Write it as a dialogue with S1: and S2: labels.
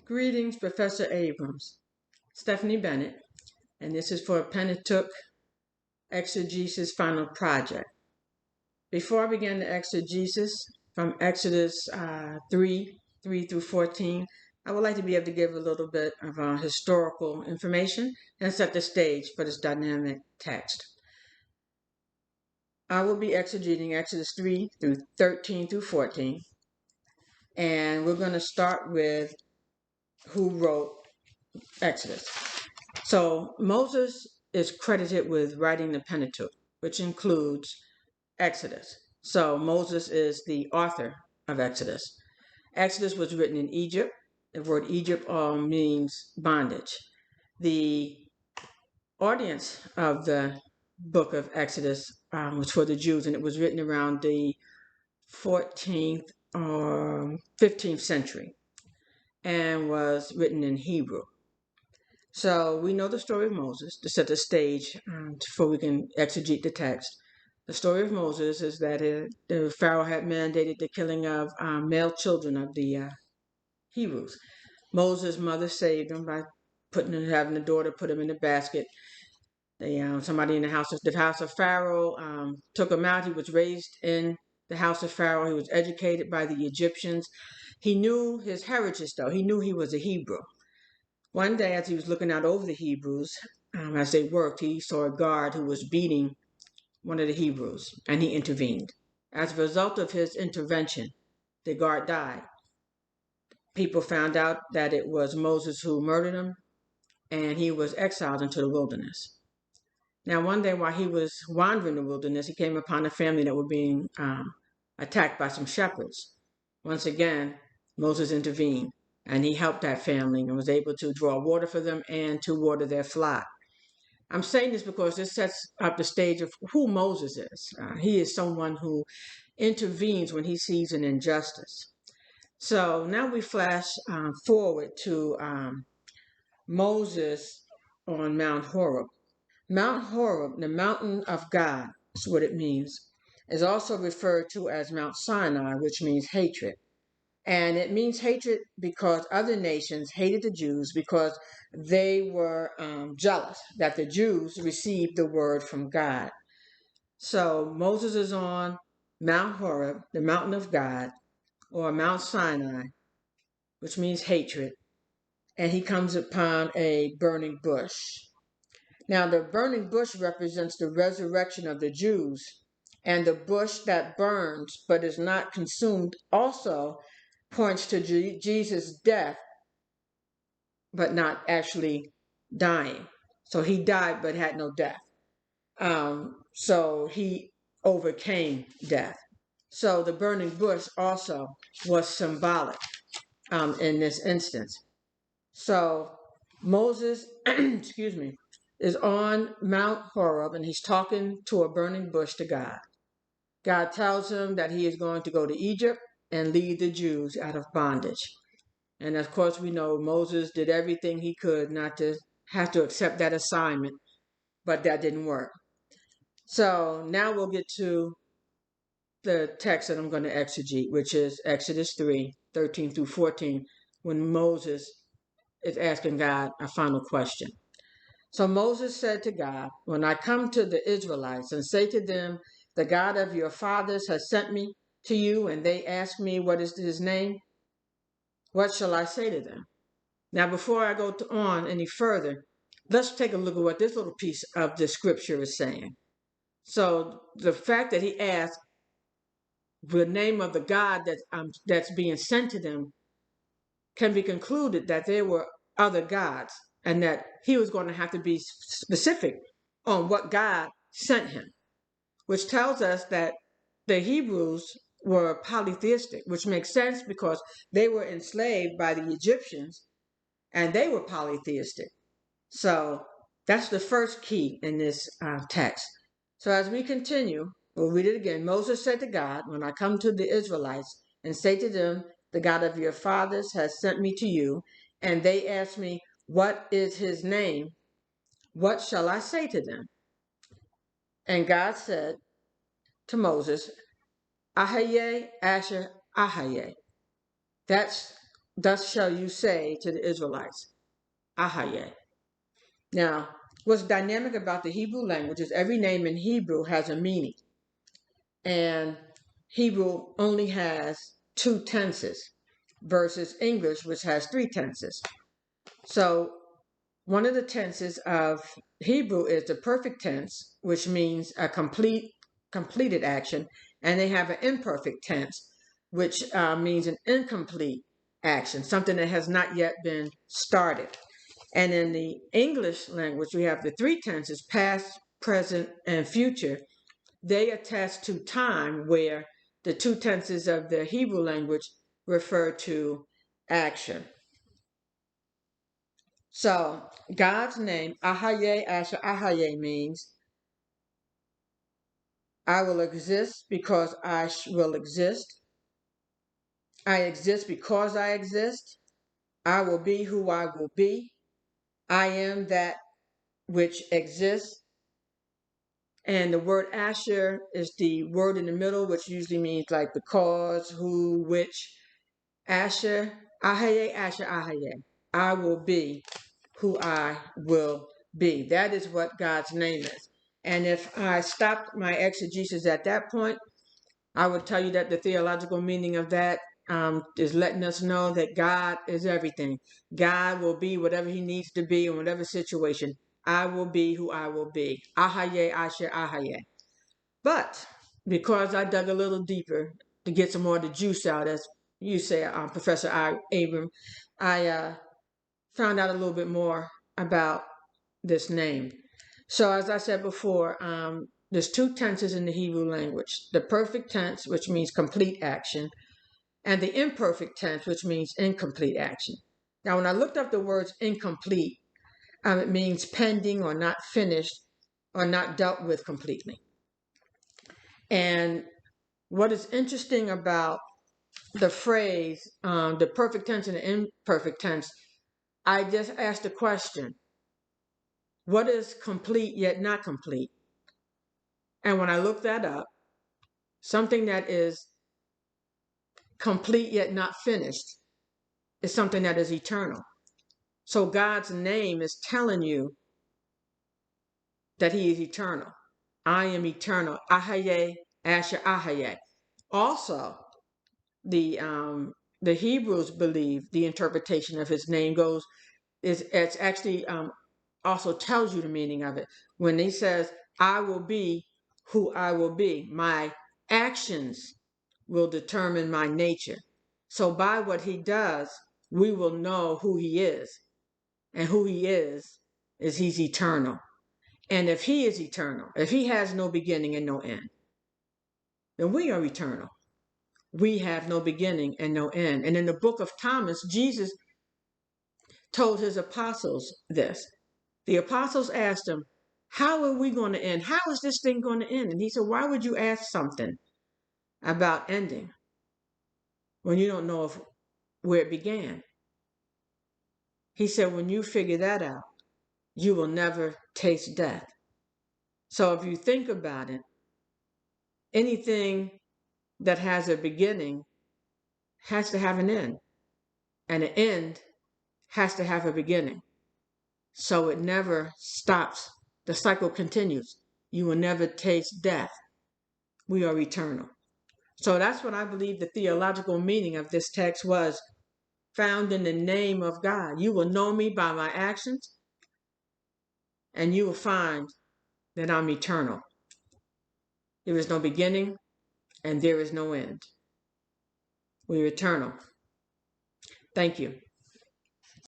S1: Greetings, Professor Abrams, Stephanie Bennett, and this is for Pentateuch Exegesis Final Project. Before I begin the exegesis from Exodus 3 through 14, I would like to be able to give a little bit of historical information and set the stage for this dynamic text. I will be exegeting Exodus 3 through 13 through 14, and we're going to start with who wrote Exodus. So Moses is credited with writing the Pentateuch, which includes Exodus. So Moses is the author of Exodus. Exodus was written in Egypt. The word Egypt means bondage. The audience of the book of Exodus was for the Jews, and it was written around the 14th or 15th century and was written in Hebrew. So we know the story of Moses to set the stage before we can exegete the text. The story of Moses is that the Pharaoh had mandated the killing of male children of the Hebrews. Moses' mother saved him by having the daughter put him in a basket. Somebody in the house of Pharaoh took him out. He was raised in the house of Pharaoh. He was educated by the Egyptians. He knew his heritage, though. He knew he was a Hebrew. One day, as he was looking out over the Hebrews, as they worked, he saw a guard who was beating one of the Hebrews, and he intervened. As a result of his intervention, the guard died. People found out that it was Moses who murdered him, and he was exiled into the wilderness. Now, one day while he was wandering the wilderness, he came upon a family that were being attacked by some shepherds. Once again, Moses intervened, and he helped that family and was able to draw water for them and to water their flock. I'm saying this because this sets up the stage of who Moses is. He is someone who intervenes when he sees an injustice. So now we flash forward to Moses on Mount Horeb. Mount Horeb, the mountain of God, is what it means, is also referred to as Mount Sinai, which means hatred. And it means hatred because other nations hated the Jews because they were jealous that the Jews received the word from God. So Moses is on Mount Horeb, the mountain of God, or Mount Sinai, which means hatred, and he comes upon a burning bush. Now, the burning bush represents the resurrection of the Jews, and the bush that burns but is not consumed also points to Jesus' death, but not actually dying. So he died but had no death. So he overcame death. So the burning bush also was symbolic in this instance. So Moses, excuse me, is on Mount Horeb and he's talking to a burning bush to God. God tells him that he is going to go to Egypt and lead the Jews out of bondage. And of course, we know Moses did everything he could not to have to accept that assignment, but that didn't work. So now we'll get to the text that I'm going to exegete, which is Exodus 3, 13 through 14, when Moses is asking God a final question. So Moses said to God, when I come to the Israelites and say to them, the God of your fathers has sent me to you, and they ask me, what is his name? What shall I say to them? Now, before I go on any further, let's take a look at what this little piece of the scripture is saying. So the fact that he asked the name of the God that's being sent to them can be concluded that there were other gods and that he was going to have to be specific on what God sent him, which tells us that the Hebrews were polytheistic, which makes sense because they were enslaved by the Egyptians and they were polytheistic. So that's the first key in this text. So as we continue, we'll read it again. Moses said to God, when I come to the Israelites and say to them, the God of your fathers has sent me to you, and they ask me, what is his name? What shall I say to them? And God said to Moses, Ehyeh-Asher-Ehyeh. That's thus shall you say to the Israelites, Ehyeh. Now, what's dynamic about the Hebrew language is every name in Hebrew has a meaning. And Hebrew only has 2 tenses versus English, which has 3 tenses. So one of the tenses of Hebrew is the perfect tense, which means a completed action, and they have an imperfect tense, which means an incomplete action, something that has not yet been started. And in the English language, we have the 3 tenses, past, present, and future. They attest to time, where the 2 tenses of the Hebrew language refer to action. So God's name, Ehyeh-Asher-Ehyeh, means I will exist because I will exist. I exist because I exist. I will be who I will be. I am that which exists. And the word Asher is the word in the middle, which usually means like because, who, which. Asher, Ehyeh-Asher-Ehyeh. I will be who I will be. That is what God's name is. And if I stopped my exegesis at that point, I would tell you that the theological meaning of that is letting us know that God is everything. God will be whatever he needs to be in whatever situation. I will be who I will be. Ehyeh-Asher-Ehyeh. But because I dug a little deeper to get some more of the juice out, as you say, Professor Abram, I found out a little bit more about this name. So as I said before, there's 2 tenses in the Hebrew language. The perfect tense, which means complete action, and the imperfect tense, which means incomplete action. Now, when I looked up the words incomplete, it means pending or not finished or not dealt with completely. And what is interesting about the phrase, the perfect tense and the imperfect tense, I just asked a question. What is complete yet not complete? And when I looked that up, something that is complete yet not finished is something that is eternal. So God's name is telling you that he is eternal. I am eternal. Ehyeh-Asher-Ehyeh. Also, the Hebrews believe the interpretation of his name goes it's actually also tells you the meaning of it when he says, I will be who I will be. My actions will determine my nature. So by what he does, we will know who he is. And who he is he's eternal. And if he is eternal, if he has no beginning and no end, then we are eternal. We have no beginning and no end. And in the book of Thomas, Jesus told his apostles this. The apostles asked him, how are we going to end? How is this thing going to end? And he said, why would you ask something about ending when you don't know where it began? He said, when you figure that out, you will never taste death. So if you think about it, anything that has a beginning has to have an end, and an end has to have a beginning. So it never stops. The cycle continues. You will never taste death. We are eternal. So that's what I believe the theological meaning of this text was, found in the name of God. You will know me by my actions, and you will find that I'm eternal. There is no beginning, and there is no end. We are eternal. Thank you.